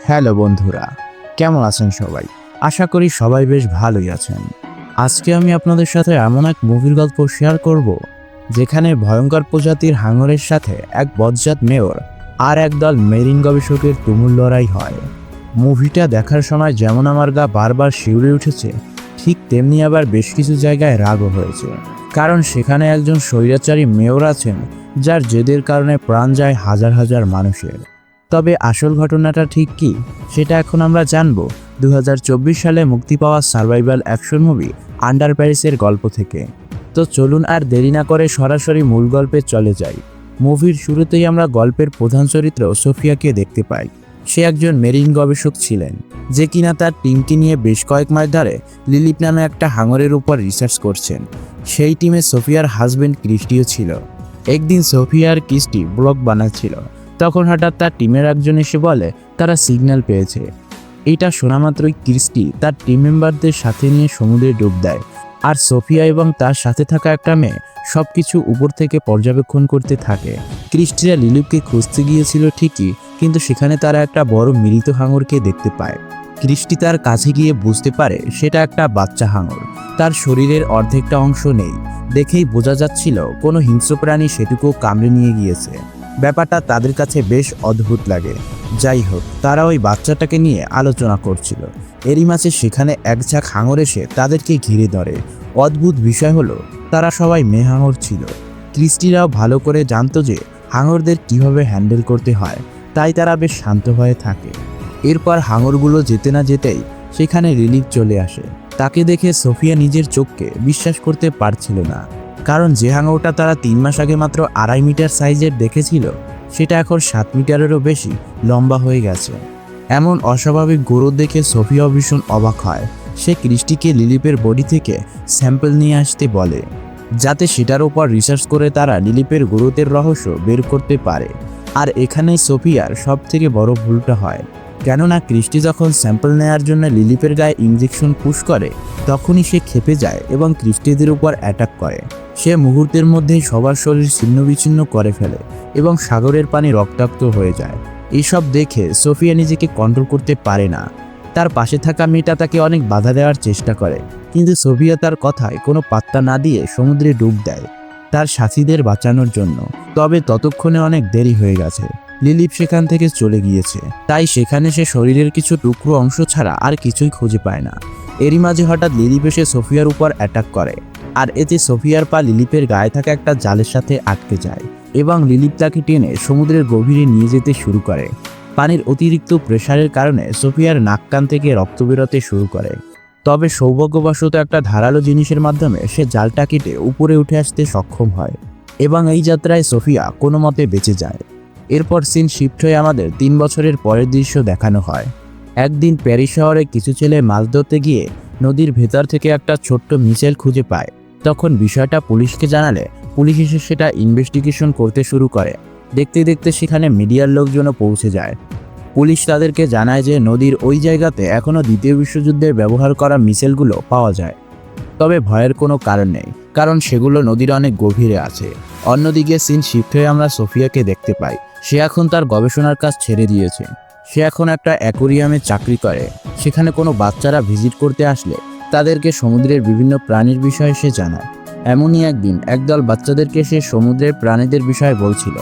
Hello বন্ধুরা, কেমন আছেন সবাই? আশা করি সবাই বেশ ভালোই আছেন। আজকে আমি আপনাদের সাথে এমন এক মুভির গল্প শেয়ার করব, যেখানে ভয়ঙ্কর প্রজাতির হাঙরের সাথে এক বজ্জাত মেয়র আর একদল মেরিন গবেষকের তুমুল লড়াই হয়। মুভিটা দেখার সময় যেমন আমার গা বারবার শিউরে উঠেছে, ঠিক তেমনি আবার বেশ কিছু জায়গায় রাগও হয়েছে। কারণ সেখানে একজন স্বৈরাচারী মেয়র আছেন, যার জেদের কারণে প্রাণ যায় হাজার হাজার মানুষের। তবে আসল ঘটনাটা ঠিক কি, সেটা এখন আমরা জানবো 2024 সালে মুক্তি পাওয়া সার্ভাইভাল অ্যাকশন মুভি আন্ডার প্যারিসের গল্প থেকে। তো চলুন আর দেরি না করে সরাসরি মূল গল্পে চলে যাই। মুভির শুরুতেই আমরা গল্পের প্রধান চরিত্র সোফিয়াকে দেখতে পাই। সে একজন মেরিন গবেষক ছিলেন, যে কিনা তার টিমকে নিয়ে বেশ কয়েক মাস ধরে লিলিপ নামে একটা হাঙরের উপর রিসার্চ করছেন। সেই টিমে সোফিয়ার হাজবেন্ড ক্রিস্টিও ছিল। একদিন সোফিয়া আর ক্রিস্টি ব্লগ বানাচ্ছিল, তখন হঠাৎ তার টিমের একজন এসে বলে তারা সিগন্যাল পেয়েছে। এটা শোনা মাত্রই ক্রিস্টি তার টিম মেম্বারদের সাথে নিয়ে সমুদ্রে ডুব দেয়, আর সোফিয়া এবং তার সাথে থাকা একটা মেয়ে সবকিছু উপর থেকে পর্যবেক্ষণ করতে থাকে। ক্রিস্টিরা লিলিপকে খুঁজতে গিয়েছিল ঠিকই, কিন্তু সেখানে তারা একটা বড় মৃত হাঙরকে দেখতে পায়। ক্রিস্টি তার কাছে গিয়ে বুঝতে পারে সেটা একটা বাচ্চা হাঙর। তার শরীরের অর্ধেকটা অংশ নেই, দেখেই বোঝা যাচ্ছিল কোনো হিংস্র প্রাণী সেটুকু কামড়ে নিয়ে গিয়েছে। ব্যাপারটা তাদের কাছে বেশ অদ্ভুত লাগে। যাই হোক, তারা ওই বাচ্চাটাকে নিয়ে আলোচনা করছিল। এরই মাঝে সেখানে এক ঝাঁক হাঙর এসে তাদেরকে ঘিরে ধরে। অদ্ভুত বিষয় হলো, তারা সবাই মেয়ে হাঙর ছিল। ক্রিস্টিরাও ভালো করে জানতো যে হাঙরদের কিভাবে হ্যান্ডেল করতে হয়, তাই তারা বেশ শান্ত হয়ে থাকে। এরপর হাঙরগুলো যেতে না যেতেই সেখানে রিলিফ চলে আসে। তাকে দেখে সোফিয়া নিজের চোখকে বিশ্বাস করতে পারছিল না, কারণ যে হাঙরটা তারা 3 মাস আগে মাত্র 2.5 মিটার সাইজের দেখেছিল, সেটা এখন 7 মিটারেরও বেশি লম্বা হয়ে গেছে। এমন অস্বাভাবিক গ্রোথ দেখে সোফিয়াও ভীষণ অবাক হয়। সে ক্রিস্টিকে লিলিপের বডি থেকে স্যাম্পল নিয়ে আসতে বলে, যাতে সেটার উপর রিসার্চ করে তারা লিলিপের গ্রোথের রহস্য বের করতে পারে। আর এখানেই সোফিয়ার সব থেকে বড় ভুলটা হয়, কেননা ক্রিস্টি যখন স্যাম্পল নেওয়ার জন্য লিলিপের গায়ে ইঞ্জেকশন পুশ করে, তখনই সে ক্ষেপে যায় এবং ক্রিস্টিদের উপর অ্যাটাক করে। সে মুহূর্তের মধ্যেই সবার শরীর ছিন্নবিচ্ছিন্ন করে ফেলে এবং সাগরের পানি রক্তাক্ত হয়ে যায়। এইসব দেখে সোফিয়া নিজেকে কন্ট্রোল করতে পারে না। তার পাশে থাকা মেয়েটা তাকে অনেক বাধা দেওয়ার চেষ্টা করে, কিন্তু সোফিয়া তার কথায় কোনো পাত্তা না দিয়ে সমুদ্রে ডুব দেয় তার সাথীদের বাঁচানোর জন্য। তবে ততক্ষণে অনেক দেরি হয়ে গেছে। লিলিপ সেখান থেকে চলে গিয়েছে, তাই সেখানে সে শরীরের কিছু টুকরো অংশ ছাড়া আর কিছুই খুঁজে পায় না। এরই মাঝে হঠাৎ লিলিপ এসে সোফিয়ার উপর অ্যাটাক করে, আর এতে সোফিয়ার পা লিলিপের গায়ে থাকা একটা জালের সাথে আটকে যায় এবং লিলিপ তাকে টেনে সমুদ্রের গভীরে নিয়ে যেতে শুরু করে। পানির অতিরিক্ত প্রেসারের কারণে সোফিয়ার নাক কান থেকে রক্ত বেরোতে শুরু করে। তবে সৌভাগ্যবশত একটা ধারালো জিনিসের মাধ্যমে সে জালটা কেটে উপরে উঠে আসতে সক্ষম হয় এবং এই যাত্রায় সোফিয়া কোনো মতে বেঁচে যায়। এরপর সিন শিফট হয়ে আমাদের 3 বছরের পরের দৃশ্য দেখানো হয়। একদিন প্যারিস শহরে কিছু ছেলে মাছ ধরতে গিয়ে নদীর ভেতর থেকে একটা ছোট্ট মিসাইল খুঁজে পায়। তখন বিষয়টা পুলিশকে জানালে পুলিশ এসে সেটা ইনভেস্টিগেশন করতে শুরু করে। দেখতে দেখতে সেখানে মিডিয়ার লোকজনও পৌঁছে যায়। পুলিশ তাদেরকে জানায় যে নদীর ওই জায়গাতে এখনও দ্বিতীয় বিশ্বযুদ্ধে ব্যবহার করা মিসাইলগুলো পাওয়া যায়। তবে ভয়ের কোনো কারণ নেই, কারণ সেগুলো নদীর অনেক গভীরে আছে। অন্যদিকে সিন শিফট হয়ে আমরা সোফিয়াকে দেখতে পাই। সে এখন তার গবেষণার কাজ ছেড়ে দিয়েছে। সে এখন একটা অ্যাকোরিয়ামে চাকরি করে। সেখানে কোনো বাচ্চারা ভিজিট করতে আসলে তাদেরকে সমুদ্রের বিভিন্ন প্রাণীর বিষয়ে সে জানায়। এমনই একদিন একদল বাচ্চাদেরকে সে সমুদ্রের প্রাণীদের বিষয়ে বলছিল।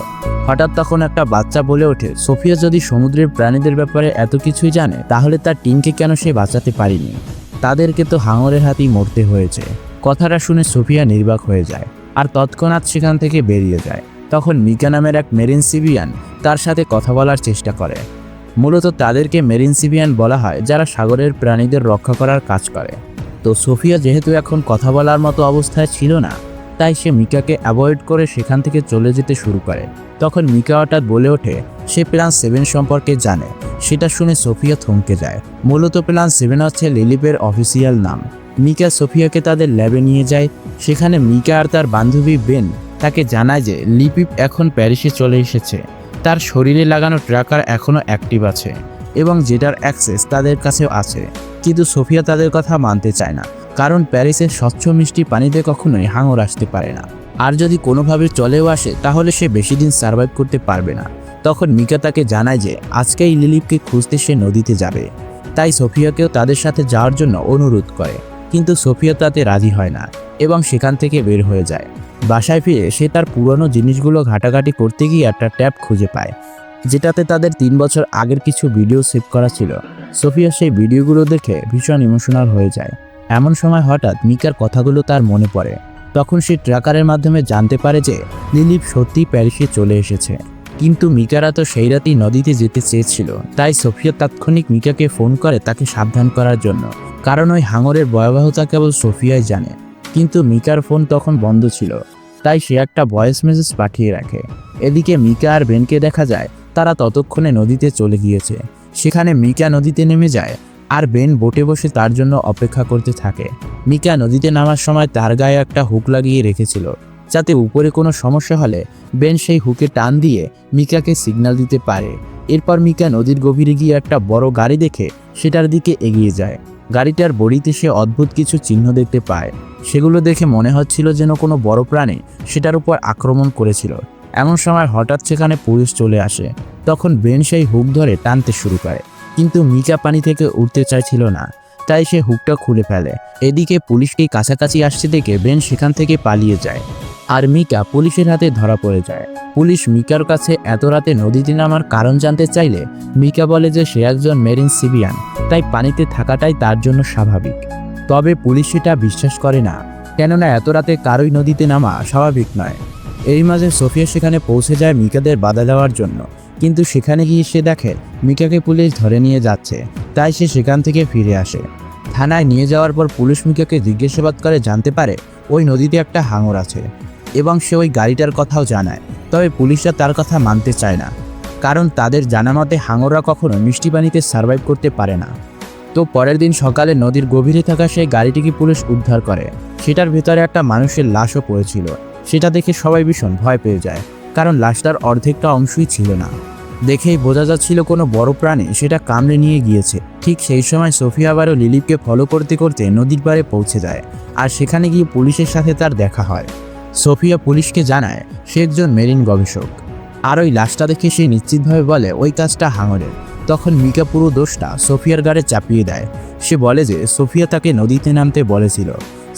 হঠাৎ তখন একটা বাচ্চা বলে ওঠে, সোফিয়া যদি সমুদ্রের প্রাণীদের ব্যাপারে এত কিছুই জানে, তাহলে তার টিমকে কেন সে বাঁচাতে পারেনি? তাদেরকে তো হাঙরের হাতেই মরতে হয়েছে। কথাটা শুনে সোফিয়া নির্বাক হয়ে যায় আর তৎক্ষণাৎ সেখান থেকে বেরিয়ে যায়। তখন মিকা নামের এক মেরিন সিভিয়ান তার সাথে কথা বলার চেষ্টা করে। মূলত তাদেরকে মেরিন সিভিয়ান বলা হয়, যারা সাগরের প্রাণীদের রক্ষা করার কাজ করে। তো সোফিয়া যেহেতু এখন কথা বলার মতো অবস্থায় ছিল না, তাই সে মিকাকে অ্যাভয়েড করে সেখান থেকে চলে যেতে শুরু করে। তখন মিকা হঠাৎ বলে ওঠে সে প্ল্যান 7 সম্পর্কে জানে। সেটা শুনে সোফিয়া থমকে যায়। মূলত প্ল্যান 7 হচ্ছে লিলিপের অফিসিয়াল নাম। মিকা সোফিয়াকে তাদের ল্যাবে নিয়ে যায়। সেখানে মিকা আর তার বান্ধবী বেন তাকে জানায় যে লিপিপ এখন প্যারিসে চলে এসেছে। তার শরীরে লাগানো ট্র্যাকার এখনও অ্যাক্টিভ আছে এবং যেটার অ্যাক্সেস তাদের কাছেও আছে। কিন্তু সোফিয়া তাদের কথা মানতে চায় না, কারণ প্যারিসের স্বচ্ছ মিষ্টি পানিতে কখনোই হাঙর আসতে পারে না। আর যদি কোনোভাবে চলেও আসে, তাহলে সে বেশি দিন সার্ভাইভ করতে পারবে না। তখন মিকা তাকে জানায় যে আজকেই লিলিপকে খুঁজতে সে নদীতে যাবে। তাই সোফিয়াকেও তাদের সাথে যাওয়ার জন্য অনুরোধ করে, কিন্তু সোফিয়া তাতে রাজি হয় না এবং সেখান থেকে বের হয়ে যায়। বাসায় ফিরে সে তার পুরনো জিনিসগুলো ঘাটাঘাটি করতে গিয়ে একটা ট্যাব খুঁজে পায়, যেটাতে তাদের 3 বছর আগের কিছু ভিডিও সেভ করা ছিল। সোফিয়া সেই ভিডিওগুলো দেখে ভীষণ ইমোশনাল হয়ে যায়। এমন সময় হঠাৎ মিকার কথাগুলো তার মনে পড়ে। তখন সে ট্র্যাকারের মাধ্যমে জানতে পারে যে লিলিপ সত্যিই প্যারিসে চলে এসেছে। কিন্তু মিকারা তো সেই রাতেই নদীতে যেতে চেয়েছিল। তাই সোফিয়া তাৎক্ষণিক মিকাকে ফোন করে তাকে সাবধান করার জন্য, কারণ ওই হাঙরের ভয়াবহতা কেবল সোফিয়াই জানে। কিন্তু মিকার ফোন তখন বন্ধ ছিল, তাই সে একটা ভয়েস মেসেজ পাঠিয়ে রাখে। এদিকে মিকা আর বেনকে দেখা যায় তারা ততক্ষণে নদীতে চলে গিয়েছে। সেখানে মিকা নদীতে নেমে যায় আর বেন বোটে বসে তার জন্য অপেক্ষা করতে থাকে। মিকা নদীতে নামার সময় তার গায়ে একটা হুক লাগিয়ে রেখেছিল, যাতে উপরে কোনো সমস্যা হলে বেন সেই হুকে টান দিয়ে মিকাকে সিগন্যাল দিতে পারে। এরপর মিকা নদীর গভীরে গিয়ে একটা বড় গাড়ি দেখে সেটার দিকে এগিয়ে যায়। গাড়িটার বডিতে সে অদ্ভুত কিছু চিহ্ন দেখতে পায়। সেগুলো দেখে মনে হচ্ছিল যেন কোনো বড় প্রাণী সেটার উপর আক্রমণ করেছিল। এমন সময় হঠাৎ সেখানে পুলিশ চলে আসে। তখন বেন সেই হুক ধরে টানতে শুরু করে, কিন্তু মিকা পানি থেকে উঠতে চাইছিল না, তাই সে হুকটা খুলে ফেলে। এদিকে পুলিশকে কাছাকাছি আসতে দেখে বেন সেখান থেকে পালিয়ে যায় আর মিকা পুলিশের হাতে ধরা পড়ে যায়। পুলিশ মিকার কাছে এত রাতে নদীতে নামার কারণ জানতে চাইলে মিকা বলে যে সে একজন মেরিন সিভিলিয়ান, তাই পানিতে থাকাটাই তার জন্য স্বাভাবিক। তবে পুলিশ সেটা বিশ্বাস করে না, কেননা এত রাতে কারোই নদীতে নামা স্বাভাবিক নয়। এই মাঝে সোফিয়া সেখানে পৌঁছে যায় মিকাদের বাধা দেওয়ার জন্য, কিন্তু সেখানে গিয়ে সে দেখে মিকাকে পুলিশ ধরে নিয়ে যাচ্ছে। তাই সে সেখান থেকে ফিরে আসে। থানায় নিয়ে যাওয়ার পর পুলিশ মিকাকে জিজ্ঞাসাবাদ করে জানতে পারে ওই নদীতে একটা হাঙর আছে এবং সে ওই গাড়িটার কথাও জানায়। তবে পুলিশরা তার কথা মানতে চায় না, কারণ তাদের জানা মতে হাঙররা কখনো মিষ্টি পানিতে সার্ভাইভ করতে পারে না। তো পরের দিন সকালে নদীর গভীরে থাকা সেই গাড়িটিকে পুলিশ উদ্ধার করে। সেটার ভেতরে একটা মানুষের লাশও পড়েছিল। সেটা দেখে সবাই ভীষণ ভয় পেয়ে যায়, কারণ লাশটার অর্ধেকটা অংশই ছিল না। দেখেই বোঝা যাচ্ছিল কোনো বড় প্রাণী সেটা কামড়ে নিয়ে গিয়েছে। ঠিক সেই সময় সোফিয়া আবারও লিলিপকে ফলো করতে করতে নদীর পাড়ে পৌঁছে যায়, আর সেখানে গিয়ে পুলিশের সাথে তার দেখা হয়। সোফিয়া পুলিশকে জানায় সে একজন মেরিন গবেষক, আর ওই লাশটা দেখে সে নিশ্চিতভাবে বলে ওই কাজটা হাঙরের। তখন মিকা পুরো দোষটা সোফিয়ার গাড়ে চাপিয়ে দেয়। সে বলে যে সোফিয়া তাকে নদীতে নামতে বলেছিল।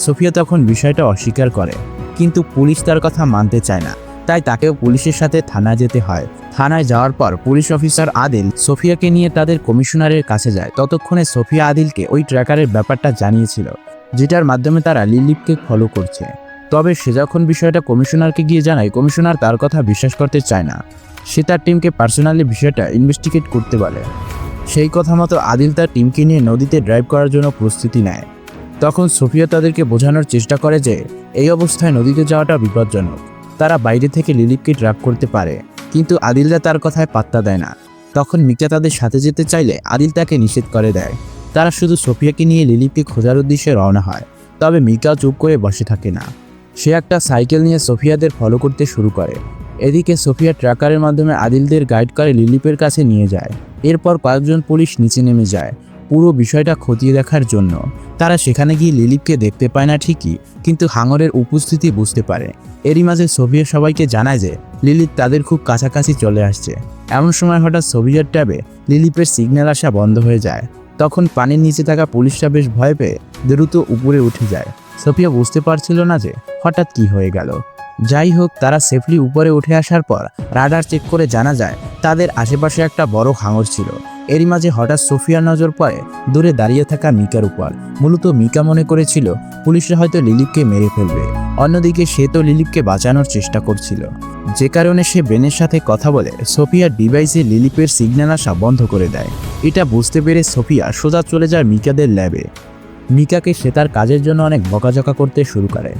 সোফিয়া তখন বিষয়টা অস্বীকার করে, কিন্তু পুলিশ তার কথা মানতে চায় না, তাই তাকেও পুলিশের সাথে থানায় যেতে হয়। থানায় যাওয়ার পর পুলিশ অফিসার আদিল সোফিয়াকে নিয়ে তাদের কমিশনারের কাছে যায়। ততক্ষণে সোফিয়া আদিলকে ওই ট্র্যাকারের ব্যাপারটা জানিয়েছিল, যেটার মাধ্যমে তারা লিলিপকে ফলো করছে। তবে সে যখন বিষয়টা কমিশনারকে গিয়ে জানায়, কমিশনার তার কথা বিশ্বাস করতে চায় না। সে তার টিমকে পার্সোনালি বিষয়টা ইনভেস্টিগেট করতে বলে। সেই কথা মতো আদিল তার টিমকে নিয়ে নদীতে ড্রাইভ করার জন্য প্রস্তুতি নেয়। তখন সোফিয়া তাদেরকে বোঝানোর চেষ্টা করে যে এই অবস্থায় নদীতে যাওয়াটা বিপজ্জনক। তারা বাইরে থেকে লিলিপকে ট্র্যাক করতে পারে, কিন্তু আদিলরা তার কথায় পাত্তা দেয় না। তখন মিকা তাদের সাথে যেতে চাইলে আদিল তাকে নিষেধ করে দেয়। তারা শুধু সোফিয়াকে নিয়ে লিলিপকে খোঁজার উদ্দেশ্যে রওনা হয়। তবে মিকা চুপ করে বসে থাকে না। সে একটা সাইকেল নিয়ে সোফিয়াদের ফলো করতে শুরু করে। এদিকে সোফিয়া ট্র্যাকারের মাধ্যমে আদিলদের গাইড করে লিলিপের কাছে নিয়ে যায়। এরপর কয়েকজন পুলিশ নিচে নেমে যায় পুরো বিষয়টা খতিয়ে দেখার জন্য। তারা সেখানে গিয়ে লিলিপকে দেখতে পায় না ঠিকই, কিন্তু হাঙরের উপস্থিতি বুঝতে পারে। এরই মাঝে সোফিয়া সবাইকে জানায় যে লিলিপ তাদের খুব কাছাকাছি চলে আসছে। এমন সময় হঠাৎ সোফিয়ার ট্যাবে লিলিপের সিগন্যাল আসা বন্ধ হয়ে যায়। তখন পানির নিচে থাকা পুলিশরা বেশ ভয় পেয়ে দ্রুত উপরে উঠে যায়। সোফিয়া বুঝতে পারছিল না যে হঠাৎ কি হয়ে গেল। যাই হোক, তারা সেফলি উপরে উঠে আসার পর রাডার চেক করে জানা যায় তাদের আশেপাশে একটা বড় হাঙর ছিল। এরই মাঝে হঠাৎ সোফিয়ার নজর পড়ে দূরে দাঁড়িয়ে থাকা মিকার উপর। মূলত মিকা মনে করেছিল পুলিশরা হয়তো লিলিপকে মেরে ফেলবে। অন্যদিকে সে তো লিলিপকে বাঁচানোর চেষ্টা করছিল, যে কারণে সে বেনের সাথে কথা বলে সোফিয়ার ডিভাইসে লিলিপের সিগন্যাল আসা বন্ধ করে দেয়। এটা বুঝতে পেরে সোফিয়া সোজা চলে যায় মিকাদের ল্যাবে। মিকাকে সে তার কাজের জন্য অনেক বকাঝকা করতে শুরু করে।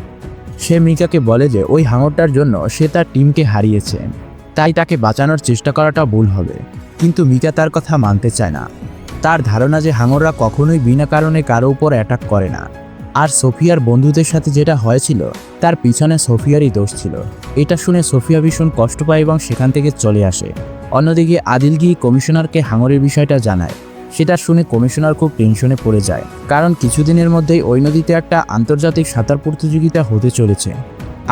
সে মিকাকে বলে যে ওই হাঙরটার জন্য সে তার টিমকে হারিয়েছে, তাই তাকে বাঁচানোর চেষ্টা করাটা ভুল হবে। কিন্তু মিকা তার কথা মানতে চায় না। তার ধারণা যে হাঙররা কখনোই বিনা কারণে কারো উপর অ্যাটাক করে না, আর সোফিয়ার বন্ধুদের সাথে যেটা হয়েছিল তার পিছনে সোফিয়ারই দোষ ছিল। এটা শুনে সোফিয়া ভীষণ কষ্ট পায় এবং সেখান থেকে চলে আসে। অন্যদিকে আদিল গিয়ে কমিশনারকে হাঙরের বিষয়টা জানায়। সেটা শুনে কমিশনার খুব টেনশনে পড়ে যায়, কারণ কিছুদিনের মধ্যেই ওই নদীতে একটা আন্তর্জাতিক সাঁতার প্রতিযোগিতা হতে চলেছে।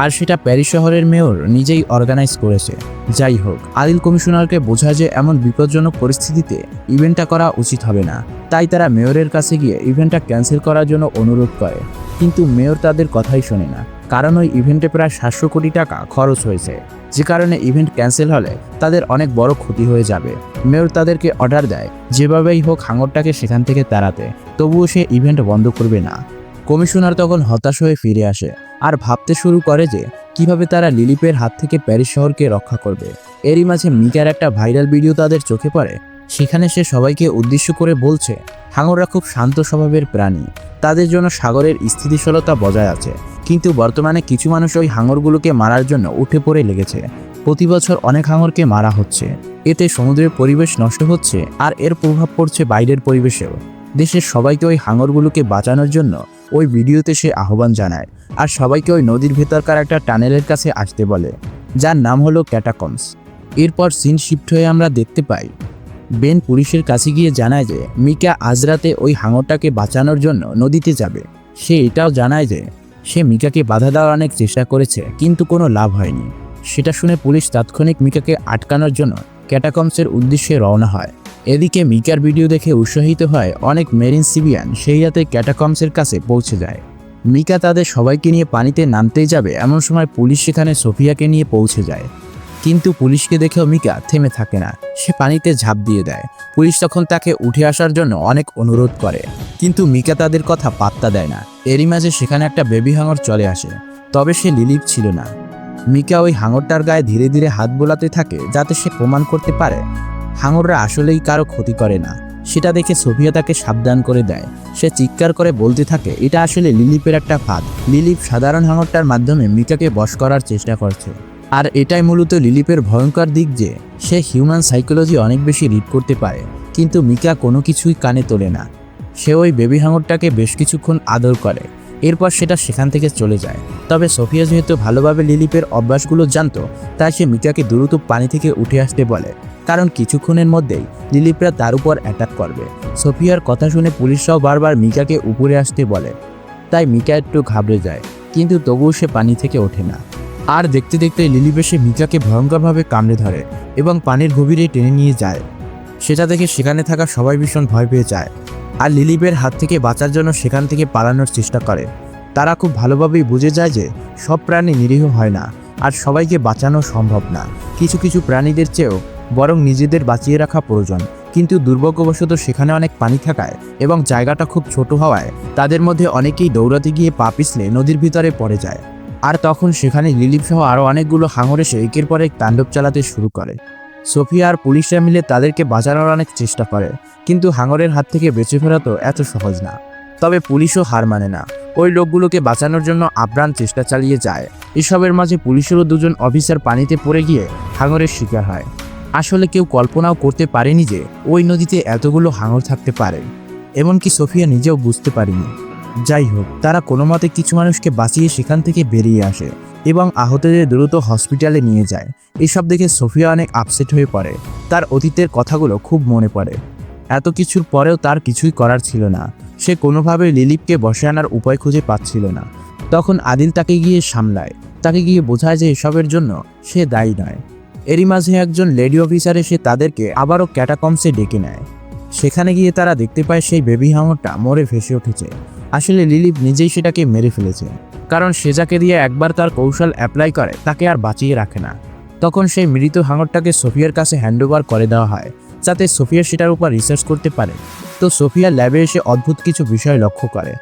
আর সেটা প্যারিস শহরের মেয়র নিজেই অর্গানাইজ করেছে। যাই হোক, আদিল কমিশনারকে বোঝায় যে এমন বিপজ্জনক পরিস্থিতিতে ইভেন্টটা করা উচিত হবে না। তাই তারা মেয়রের কাছে গিয়ে ইভেন্টটা ক্যান্সেল করার জন্য অনুরোধ করে, কিন্তু মেয়র তাদের কথাই শোনে না। কারণ ওই ইভেন্টে প্রায় 700 কোটি টাকা খরচ হয়েছে, যে কারণে ইভেন্ট ক্যান্সেল হলে তাদের অনেক বড় ক্ষতি হয়ে যাবে। মেয়র তাদেরকে অর্ডার দেয় যেভাবেই হোক হাঙরটাকে সেখান থেকে তাড়াতে, তবুও সে ইভেন্ট বন্ধ করবে না। কমিশনার তখন হতাশ হয়ে ফিরে আসে আর ভাবতে শুরু করে যে কিভাবে তারা লিলিপের হাত থেকে প্যারিস শহরকে রক্ষা করবে। এরই মাঝে মিকার একটা ভাইরাল ভিডিও তাদের চোখে পড়ে। সেখানে সে সবাইকে উদ্দেশ্য করে বলছে, হাঙররা খুব শান্ত স্বভাবের প্রাণী, তাদের জন্য সাগরের স্থিতিশীলতা বজায় আছে। কিন্তু বর্তমানে কিছু মানুষ ওই হাঙরগুলোকে মারার জন্য উঠে পড়ে লেগেছে। প্রতি বছর অনেক হাঙরকে মারা হচ্ছে, এতে সমুদ্রের পরিবেশ নষ্ট হচ্ছে আর এর প্রভাব পড়ছে বাইরের পরিবেশেও। দেশের সবাইকে ওই হাঙরগুলোকে বাঁচানোর জন্য ওই ভিডিওতে সে আহ্বান জানায় আর সবাইকে ওই নদীর ভেতরকার একটা টানেলের কাছে আসতে বলে, যার নাম হলো ক্যাটাকম্বস। এরপর সিন শিফট হয়ে আমরা দেখতে পাই বেন পুলিশের কাছে গিয়ে জানায় যে মিকা আজ রাতে ওই হাঙরটাকে বাঁচানোর জন্য নদীতে যাবে। সে এটাও জানায় যে সে মিকাকে বাধা দেওয়ার অনেক চেষ্টা করেছে, কিন্তু কোনো লাভ হয়নি। সেটা শুনে পুলিশ তাৎক্ষণিক মিকাকে আটকানোর জন্য ক্যাটাকম্বসের উদ্দেশ্যে রওনা হয়। এদিকে মিকার ভিডিও দেখে উৎসাহিত হয় অনেক মেরিন সিভিলিয়ান সেই রাতে ক্যাটাকম্বসের কাছে পৌঁছে যায়। মিকা তাদের সবাইকে নিয়ে পানিতে নামতেই যাবে, এমন সময় পুলিশ সেখানে সোফিয়াকে নিয়ে পৌঁছে যায়। কিন্তু পুলিশকে দেখেও মিকা থেমে থাকে না, সে পানিতে ঝাঁপ দিয়ে দেয়। পুলিশ তখন তাকে উঠে আসার জন্য অনেক অনুরোধ করে, কিন্তু মিকা তাদের কথা পাত্তা দেয় না। এরই মাঝে সেখানে একটা বেবি হাঙর চলে আসে, তবে সে লিলিপ ছিল না। মিকা ওই হাঙরটার গায়ে ধীরে ধীরে হাত বোলাতে থাকে যাতে সে প্রমাণ করতে পারে হাঙররা আসলেই কারো ক্ষতি করে না। সেটা দেখে সোফিয়া তাকে সাবধান করে দেয়। সে চিৎকার করে বলতে থাকে এটা আসলে লিলিপের একটা ফাঁদ। লিলিপ সাধারণ হাঙরটার মাধ্যমে মিকাকে বশ করার চেষ্টা করছে, আর এটাই মূলত লিলিপের ভয়ঙ্কর দিক যে সে হিউম্যান সাইকোলজি অনেক বেশি রিড করতে পারে। কিন্তু মিকা কোনো কিছুই কানে তোলে না। সে ওই বেবি হাঙরটাকে বেশ কিছুক্ষণ আদর করে, এরপর সেটা সেখান থেকে চলে যায়। তবে সোফিয়া যেহেতু ভালোভাবে লিলিপের অভ্যাসগুলো জানতো, তাই সে মিকাকে দ্রুত পানি থেকে উঠে আসতে বলে, কারণ কিছুক্ষণের মধ্যেই লিলিপরা তার উপর অ্যাটাক করবে। সোফিয়ার কথা শুনে পুলিশরাও বারবার মিকাকে উপরে আসতে বলে, তাই মিকা একটু ঘাবড়ে যায়, কিন্তু তবুও সে পানি থেকে ওঠে না। আর দেখতে দেখতে লিলিপ এসে মিকাকে ভয়ঙ্করভাবে কামড়ে ধরে এবং পানির গভীরে টেনে নিয়ে যায়। সেটা দেখে সেখানে থাকা সবাই ভীষণ ভয় পেয়ে যায় আর লিলিপের হাত থেকে বাঁচার জন্য সেখান থেকে পালানোর চেষ্টা করে। তারা খুব ভালোভাবেই বুঝে যায় যে সব প্রাণী নিরীহ হয় না আর সবাইকে বাঁচানো সম্ভব না। কিছু কিছু প্রাণীদের চেয়েও বরং নিজেদের বাঁচিয়ে রাখা প্রয়োজন। কিন্তু দুর্ভাগ্যবশত সেখানে অনেক পানি থাকায় এবং জায়গাটা খুব ছোট হওয়ায় তাদের মধ্যে অনেকেই দৌড়াতে গিয়ে পা পিছলে নদীর ভিতরে পড়ে যায়। আর তখন সেখানে লিলিপ সহ আরও অনেকগুলো হাঙর এসে একের পর এক তাণ্ডব চালাতে শুরু করে। সোফিয়া আর পুলিশরা মিলে তাদেরকে বাঁচানোর অনেক চেষ্টা করে, কিন্তু হাঙরের হাত থেকে বেঁচে ফেরা তো এত সহজ না। তবে পুলিশও হার মানে না, ওই লোকগুলোকে বাঁচানোর জন্য আপ্রাণ চেষ্টা চালিয়ে যায়। এসবের মাঝে পুলিশেরও দুজন অফিসার পানিতে পড়ে গিয়ে হাঙরের শিকার হয়। আসলে কেউ কল্পনাও করতে পারেনি যে ওই নদীতে এতগুলো হাঙর থাকতে পারে, এমনকি সোফিয়া নিজেও বুঝতে পারেনি। যাই হোক, তারা কোনো মতে কিছু মানুষকে বাঁচিয়ে সেখান থেকে বেরিয়ে আসে এবং আহতদের দ্রুত হসপিটালে নিয়ে যায়। এসব দেখে সোফিয়া অনেক আপসেট হয়ে পড়ে, তার অতীতের কথাগুলো খুব মনে পড়ে। এত কিছুর পরেও তার কিছুই করার ছিল না, সে কোনোভাবে লিলিপকে বসে আনার উপায় খুঁজে পাচ্ছিল না। তখন আদিল তাকে গিয়ে সামলায়, তাকে গিয়ে বোঝায় যে এসবের জন্য সে দায়ী নয়। এরই মাঝে একজন লেডি অফিসার এসে তাদেরকে আবারও ক্যাটাকম্বসে ডেকে নেয়। সেখানে গিয়ে তারা দেখতে পায় সেই বেবি হাঙরটা মরে ভেসে উঠেছে। আসলে লিলিপ নিজেই সেটাকে মেরে ফেলেছে, কারণ সে যাকে দিয়ে একবার তার কৌশল অ্যাপ্লাই করে তাকে আর বাঁচিয়ে রাখে না। তখন সেই মৃত হাঙরটাকে সোফিয়ার কাছে হ্যান্ডওভার করে দেওয়া হয়, যাতে সোফিয়া সেটার উপর রিসার্চ করতে পারে। তো সোফিয়া ল্যাবে এসে অদ্ভুত কিছু বিষয় লক্ষ্য করে,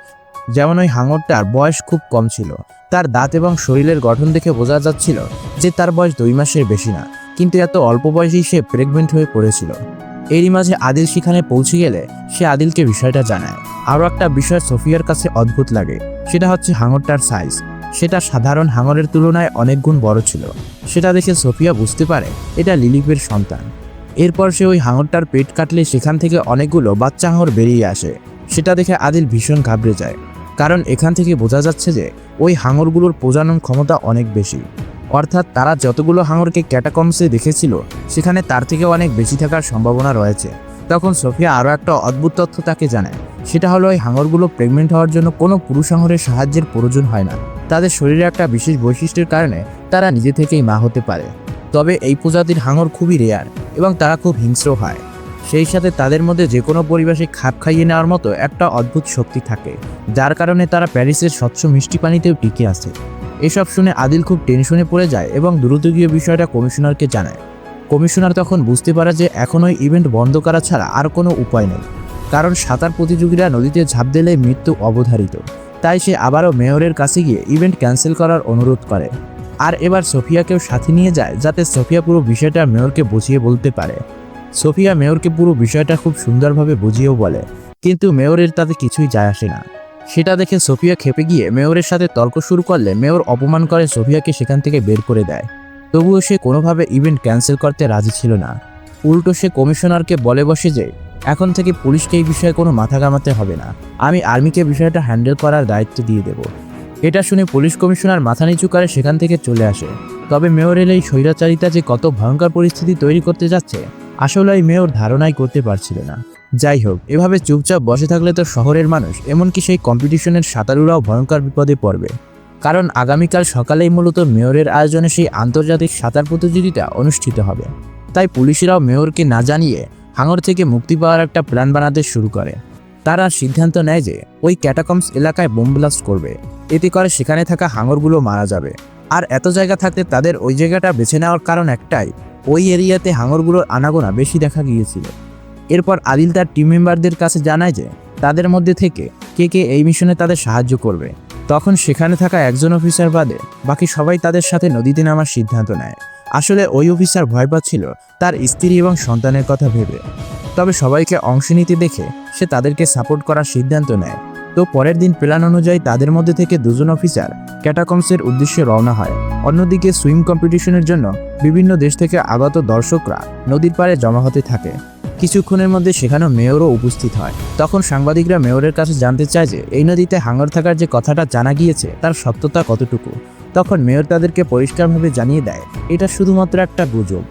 যেমন ওই হাঙরটার বয়স খুব কম ছিল। তার দাঁত এবং শরীরের গঠন দেখে বোঝা যাচ্ছিল যে তার বয়স 2 মাসের বেশি না, কিন্তু এত অল্প বয়সেই সে প্রেগনেন্ট হয়ে পড়েছিল। এরই মাঝে আদিল সেখানে পৌঁছে গেলে সে আদিলকে বিষয়টা জানায়। আরও একটা বিষয় সোফিয়ার কাছে অদ্ভুত লাগে, সেটা হচ্ছে হাঙরটার সাইজ। সেটা সাধারণ হাঙরের তুলনায় অনেক গুণ বড় ছিল। সেটা দেখে সোফিয়া বুঝতে পারে এটা লিলিপের সন্তান। এরপর সে ওই হাঙরটার পেট কাটলে সেখান থেকে অনেকগুলো বাচ্চা হাঙর বেরিয়ে আসে। সেটা দেখে আদিল ভীষণ ঘাবড়ে যায়, কারণ এখান থেকে বোঝা যাচ্ছে যে ওই হাঙরগুলোর প্রজনন ক্ষমতা অনেক বেশি। অর্থাৎ তারা যতগুলো হাঙরকে ক্যাটাকম্বসে দেখেছিল সেখানে তার থেকে অনেক বেশি থাকার সম্ভাবনা রয়েছে। তখন সোফিয়া আরও একটা অদ্ভুত তথ্য তাকে জানায়, সেটা হলো ওই হাঙরগুলো প্রেগনেন্ট হওয়ার জন্য কোনো পুরুষ হাঙরের সাহায্যের প্রয়োজন হয় না। তাদের শরীরে একটা বিশেষ বৈশিষ্ট্যের কারণে তারা নিজে থেকেই মা হতে পারে। তবে এই প্রজাতির হাঙর খুবই রেয়ার এবং তারা খুব হিংস্র হয়। সেই সাথে তাদের মধ্যে যে কোনো পরিবেশে খাপ খাইয়ে নেওয়ার মতো একটা অদ্ভুত শক্তি থাকে, যার কারণে তারা প্যারিসের স্বচ্ছ মিষ্টি পানিতেও টিকে আছে। এসব শুনে আদিল খুব টেনশনে পড়ে যায় এবং দ্রুত গিয়ে বিষয়টা কমিশনারকে জানায়। কমিশনার তখন বুঝতে পারে যে এখন ওই ইভেন্ট বন্ধ করা ছাড়া আর কোনো উপায় নেই, কারণ সাঁতার প্রতিযোগীরা নদীতে ঝাঁপ দিলে মৃত্যু অবধারিত। তাই সে আবারও মেয়রের কাছে গিয়ে ইভেন্ট ক্যান্সেল করার অনুরোধ করে। আর এবার সোফিয়াকেও সাথে নিয়ে যায়, যাতে সোফিয়া পুরো বিষয়টা মেয়রকে বুঝিয়ে বলতে পারে। সোফিয়া মেয়রকে পুরো বিষয়টা খুব সুন্দরভাবে বুঝিয়েও বলে, কিন্তু মেয়রের তাতে কিছুই যায় আসে না। সেটা দেখে সোফিয়া খেপে গিয়ে মেয়রের সাথে তর্ক শুরু করলে মেয়র অপমান করে সোফিয়াকে সেখান থেকে বের করে দেয়। তবুও সে কোনোভাবে ইভেন্ট ক্যান্সেল করতে রাজি ছিল না। উল্টো সে কমিশনারকে বলে বসে যে এখন থেকে পুলিশকে এই বিষয়ে কোনো মাথা ঘামাতে হবে না, আমি আর্মিকে বিষয়টা হ্যান্ডেল করার দায়িত্ব দিয়ে দেব। এটা শুনে পুলিশ কমিশনার মাথা নিচু করে সেখান থেকে চলে আসে। তবে মেয়রের এই স্বৈরাচারিতা যে কত ভয়ঙ্কর পরিস্থিতি তৈরি করতে যাচ্ছে আসলে এই মেয়র ধারণাই করতে পারছিল না। যাই হোক, এভাবে চুপচাপ বসে থাকলে তো শহরের মানুষ, এমনকি সেই কম্পিটিশনের সাঁতারুরাও ভয়ঙ্কর বিপদে পড়বে। কারণ আগামীকাল সকালেই মূলত মেয়রের আয়োজনে সেই আন্তর্জাতিক সাঁতার প্রতিযোগিতা অনুষ্ঠিত হবে। তাই পুলিশেরাও মেয়রকে না জানিয়ে হাঙর থেকে মুক্তি পাওয়ার একটা প্ল্যান বানাতে শুরু করে। তারা সিদ্ধান্ত নেয় যে ওই ক্যাটাকম্বস এলাকায় বোম ব্লাস্ট করবে, এতে করে সেখানে থাকা হাঙরগুলো মারা যাবে। আর এত জায়গা থাকতে তাদের ওই জায়গাটা বেছে নেওয়ার কারণ একটাই, ওই এরিয়াতে হাঙরগুলোর আনাগোনা বেশি দেখা গিয়েছিল। এরপর আদিল তার টিম মেম্বারদের কাছে জানায় যে তাদের মধ্যে থেকে কে কে এই মিশনে তাদের সাহায্য করবে। তখন সেখানে থাকা একজন অফিসার বাদে বাকি সবাই তাদের সাথে নদীতে নামার সিদ্ধান্ত নেয়। আসলে ওই অফিসার ভয় পাচ্ছিল তার স্ত্রী এবং সন্তানের কথা ভেবে। তবে সবাইকে অংশ নিতে দেখে সে তাদেরকে সাপোর্ট করার সিদ্ধান্ত নেয়। তো পরের দিন প্ল্যান অনুযায়ী তাদের মধ্যে থেকে দুজন অফিসার ক্যাটাকম্বসের উদ্দেশ্যে রওনা হয়। অন্যদিকে সুইম কম্পিটিশনের জন্য বিভিন্ন দেশ থেকে আগত দর্শকরা নদীর পাড়ে জমা হতে থাকে। কিছুক্ষণের মধ্যে সেখানেও মেয়রও উপস্থিত হয়। তখন সাংবাদিকরা মেয়রের কাছে জানতে চায় যে এই নদীতে হাঙর থাকার যে কথাটা জানা গিয়েছে তার সত্যতা কতটুকু। তখন মেয়র তাদেরকে পরিষ্কারভাবে জানিয়ে দেয় এটা শুধুমাত্র একটা গুজব।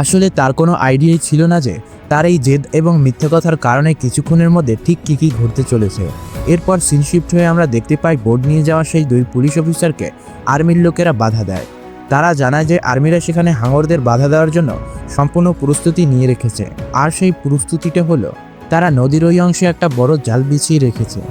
আসলে তার কোনো আইডিয়াই ছিল না যে তার এই জেদ এবং মিথ্যা কথার কারণে কিছুক্ষণের মধ্যে ঠিক কী ঘটতে চলেছে। এরপর সিন শিফট হয়ে আমরা দেখতে পাই বোর্ড নিয়ে যাওয়া সেই দুই পুলিশ অফিসারকে আর্মির লোকেরা বাধা দেয়। তারা জানায় যে আর্মিরা সেখানে হাঙরদের বাধা দেওয়ার জন্য সম্পূর্ণ প্রস্তুতি নিয়ে রেখেছে। আর সেই প্রস্তুতিটা হলো তারা নদীর ওই অংশে একটা বড় জাল বিছিয়ে রেখেছে।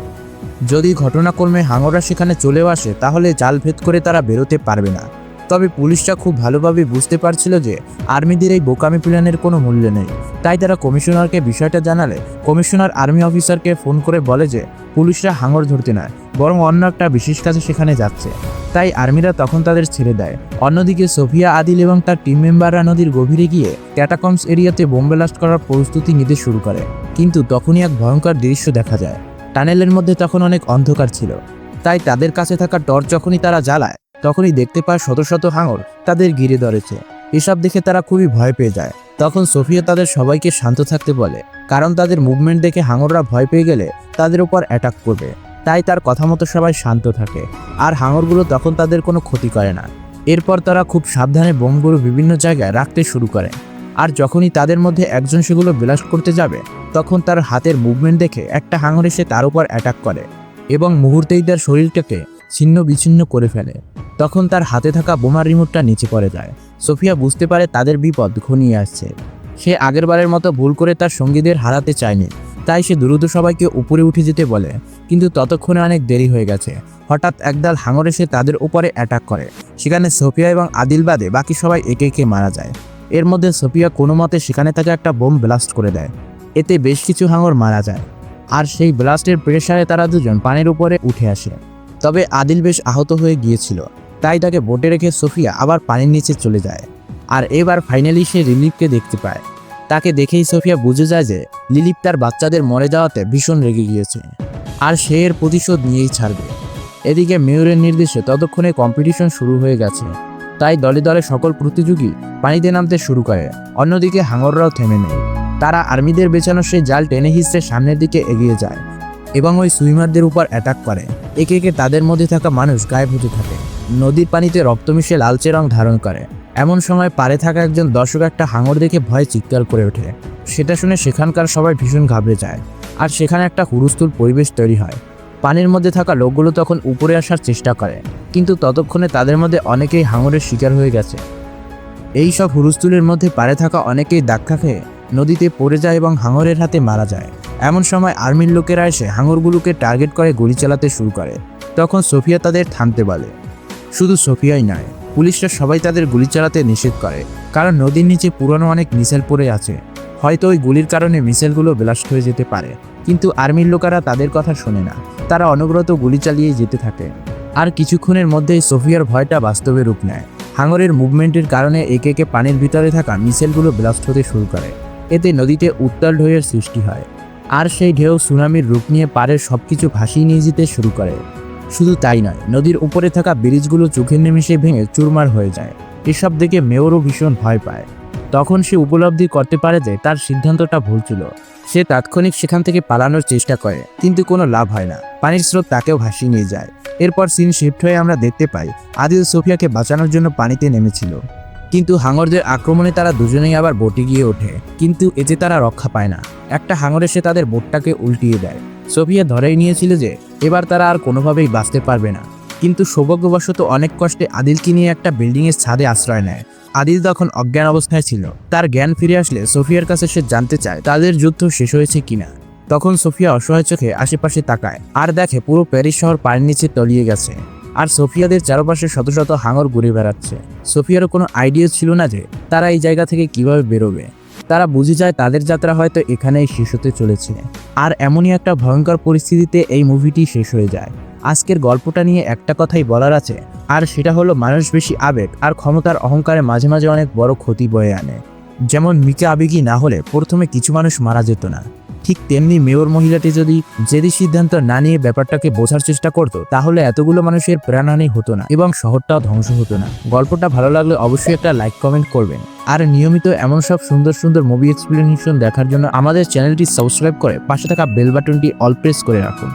যদি ঘটনাক্রমে হাঙররা সেখানে চলেও আসে তাহলে জাল ভেদ করে তারা বেরোতে পারবে না। তবে পুলিশরা খুব ভালোভাবে বুঝতে পারছিল যে আর্মিদের এই বোকামি প্ল্যানের কোনো মূল্য নেই। তাই তারা কমিশনারকে বিষয়টা জানালে কমিশনার আর্মি অফিসারকে ফোন করে বলে যে পুলিশরা হাঙর ধরতে নয় বরং অন্য একটা বিশেষ কাজে সেখানে যাচ্ছে। তাই আর্মিরা তখন তাদের ছেড়ে দেয়। অন্যদিকে সোফিয়া, আদিল এবং তার টিম মেম্বাররা নদীর গভীরে গিয়ে ক্যাটাকম্বস এরিয়াতে বোম ব্লাস্ট করার প্রস্তুতি নিতে শুরু করে। কিন্তু তখনই এক ভয়ঙ্কর দৃশ্য দেখা যায়। টানেলের মধ্যে তখন অনেক অন্ধকার ছিল, তাই তাদের কাছে থাকা টর্চ যখনই তারা জ্বালায় তখনই দেখতে পায় শত শত হাঙর তাদের ঘিরে ধরেছে। এসব দেখে তারা খুবই ভয় পেয়ে যায়। তখন সোফিয়া তাদের সবাইকে শান্ত থাকতে বলে, কারণ তাদের মুভমেন্ট দেখে হাঙররা ভয় পেয়ে গেলে তাদের উপর অ্যাটাক করবে। তাই তার কথা মতো সবাই শান্ত থাকে আর হাঙরগুলো তখন তাদের কোনো ক্ষতি করে না। এরপর তারা খুব সাবধানে বোমগুলো বিভিন্ন জায়গায় রাখতে শুরু করে। আর যখনই তাদের মধ্যে একজন সেগুলো ব্লাস্ট করতে যাবে তখন তার হাতের মুভমেন্ট দেখে একটা হাঙর এসে তার উপর অ্যাটাক করে এবং মুহূর্তেই তার শরীরটাকে ছিন্ন বিচ্ছিন্ন করে ফেলে। তখন তার হাতে থাকা বোমার রিমোটটা নিচে পড়ে যায়। সোফিয়া বুঝতে পারে তাদের বিপদ ঘনিয়ে আসছে। সে আগেরবারের মতো ভুল করে তার সঙ্গীদের হারাতে চায়নি, তাই সে দ্রুত সবাইকে উপরে উঠে যেতে বলে। কিন্তু ততক্ষণে অনেক দেরি হয়ে গেছে। হঠাৎ একদল হাঙর এসে তাদের উপরে অ্যাটাক করে। সেখানে সোফিয়া এবং আদিল বাদে বাকি সবাই একে একে মারা যায়। এর মধ্যে সোফিয়া কোনো মতে সেখানে থাকা একটা বোম ব্লাস্ট করে দেয়। এতে বেশ কিছু হাঙর মারা যায়। আর সেই ব্লাস্টের প্রেসারে তারা দুজন পানির উপরে উঠে আসে। তবে আদিল বেশ আহত হয়ে গিয়েছিল, তাই তাকে বোটে রেখে সোফিয়া আবার পানির নিচে চলে যায়। আর এবার ফাইনালি সে লিলিপকে দেখতে পায়। তাকে দেখেই সোফিয়া বুঝে যায় যে লিলিপ তার বাচ্চাদের মরে যাওয়াতে ভীষণ রেগে গিয়েছে আর সে এর প্রতিশোধ নিয়েই ছাড়বে। এদিকে মেয়রের নির্দেশে ততক্ষণে কম্পিটিশন শুরু হয়ে গেছে, তাই দলে দলে সকল প্রতিযোগী পানিতে নামতে শুরু করে। অন্যদিকে হাঙররাও থেমে নেই। তারা আর্মিদের বেছানো সেই জাল টেনে হিঁচড়ে সামনের দিকে এগিয়ে যায় এবং ওই সুইমারদের উপর অ্যাটাক করে। একে একে তাদের মধ্যে থাকা মানুষ গায়েব হতে থাকে। নদীর পানিতে রক্ত মিশে লালচে রং ধারণ করে। এমন সময় পাড়ে থাকা একজন দর্শক একটা হাঙর দেখে ভয়ে চিৎকার করে ওঠে। সেটা শুনে সেখানকার সবাই ভীষণ ঘাবড়ে যায় আর সেখানে একটা হুলস্থুল পরিবেশ তৈরি হয়। পানির মধ্যে থাকা লোকগুলো তখন উপরে আসার চেষ্টা করে, কিন্তু ততক্ষণে তাদের মধ্যে অনেকেই হাঙরের শিকার হয়ে গেছে। এই সব হুলস্থুলের মধ্যে পাড়ে থাকা অনেকেই ধাক্কা খেয়ে নদীতে পড়ে যায় এবং হাঙরের হাতে মারা যায়। এমন সময় আর্মির লোকেরা এসে হাঙরগুলোকে টার্গেট করে গুলি চালাতে শুরু করে। তখন সোফিয়া তাদের থামতে বলে। শুধু সোফিয়াই নয়, পুলিশরা সবাই তাদের গুলি চালাতে নিষেধ করে, কারণ নদীর নিচে পুরনো অনেক মিসাইল পড়ে আছে। হয়তো ওই গুলির কারণে মিসাইলগুলো ব্লাস্ট হয়ে যেতে পারে। কিন্তু আর্মির লোকেরা তাদের কথা শোনে না, তারা অনবরত গুলি চালিয়ে যেতে থাকে। আর কিছুক্ষণের মধ্যেই সোফিয়ার ভয়টা বাস্তবে রূপ নেয়। হাঙরের মুভমেন্টের কারণে একে একে পানির ভিতরে থাকা মিসাইলগুলো ব্লাস্ট হতে শুরু করে। এতে নদীতে উত্তাল ঢেউয়ের সৃষ্টি হয়, আর সেই ঢেউ সুনামির রূপ নিয়ে পাড়ের সবকিছু ভাসিয়ে নিয়ে যেতে শুরু করে। শুধু তাই নয়, নদীর উপরে থাকা ব্রিজগুলো চোখের নিমেষে ভেঙে চুরমার হয়ে যায়। এসব দেখে মেয়রও ভীষণ ভয় পায়। তখন সে উপলব্ধি করতে পারে যে তার সিদ্ধান্তটা ভুল ছিল। সে তাৎক্ষণিক সেখান থেকে পালানোর চেষ্টা করে, কিন্তু কোনো লাভ হয় না। পানির স্রোত তাকেও ভাসিয়ে নিয়ে যায়। এরপর সিন শিফট হয়ে আমরা দেখতে পাই আদিল সোফিয়াকে বাঁচানোর জন্য পানিতে নেমেছিল, কিন্তু হাঙরদের আক্রমণে তারা দুজনেই আবার বোটে গিয়ে ওঠে। কিন্তু এতে তারা রক্ষা পায় না। একটা হাঙর এসে তাদের বোটটাকে উল্টিয়ে দেয়। সোফিয়া ধরেই নিয়েছিল যে এবার তারা আর কোনোভাবেই বাঁচতে পারবে না। কিন্তু সৌভাগ্যবশত অনেক কষ্টে আদিলকে নিয়ে একটা বিল্ডিংয়ের ছাদে আশ্রয় নেয়। আদিল তখন অজ্ঞান অবস্থায় ছিল। তার জ্ঞান ফিরে আসলে সোফিয়ার কাছে সে জানতে চায় তাদের যুদ্ধ শেষ হয়েছে কিনা। তখন সোফিয়া অসহায় চোখে আশেপাশে তাকায় আর দেখে পুরো প্যারিস শহর পানির নিচে তলিয়ে গেছে, আর সোফিয়াদের চারপাশে শত শত হাঙর ঘুরে বেড়াচ্ছে। সোফিয়ারও কোনো আইডিয়া ছিল না যে তারা এই জায়গা থেকে কিভাবে বেরোবে। তারা বুঝে যায় তাদের যাত্রা হয়তো এখানেই শেষ হতে চলেছে। আর এমনই একটা ভয়ঙ্কর পরিস্থিতিতে এই মুভিটি শেষ হয়ে যায়। আজকের গল্পটা নিয়ে একটা কথাই বলার আছে, আর সেটা হলো মানুষ বেশি আবেগ আর ক্ষমতার অহংকারে মাঝে মাঝে অনেক বড় ক্ষতি বয়ে আনে। যেমন মিকা আবেগী না হলে প্রথমে কিছু মানুষ মারা যেত না, ঠিক তেমনি মেয়র মহিলাটি যদি সিদ্ধান্ত না নিয়ে ব্যাপারটাকে বোঝার চেষ্টা করত, তাহলে এতগুলো মানুষের প্রাণহানি হতো না এবং শহরটাও ধ্বংস হতো না। গল্পটা ভালো লাগলে অবশ্যই একটা লাইক কমেন্ট করবেন, আর নিয়মিত এমন সব সুন্দর সুন্দর মুভি এক্সপ্লেনেশন দেখার জন্য আমাদের চ্যানেলটি সাবস্ক্রাইব করে পাশে থাকা বেল বাটনটি অল প্রেস করে রাখুন।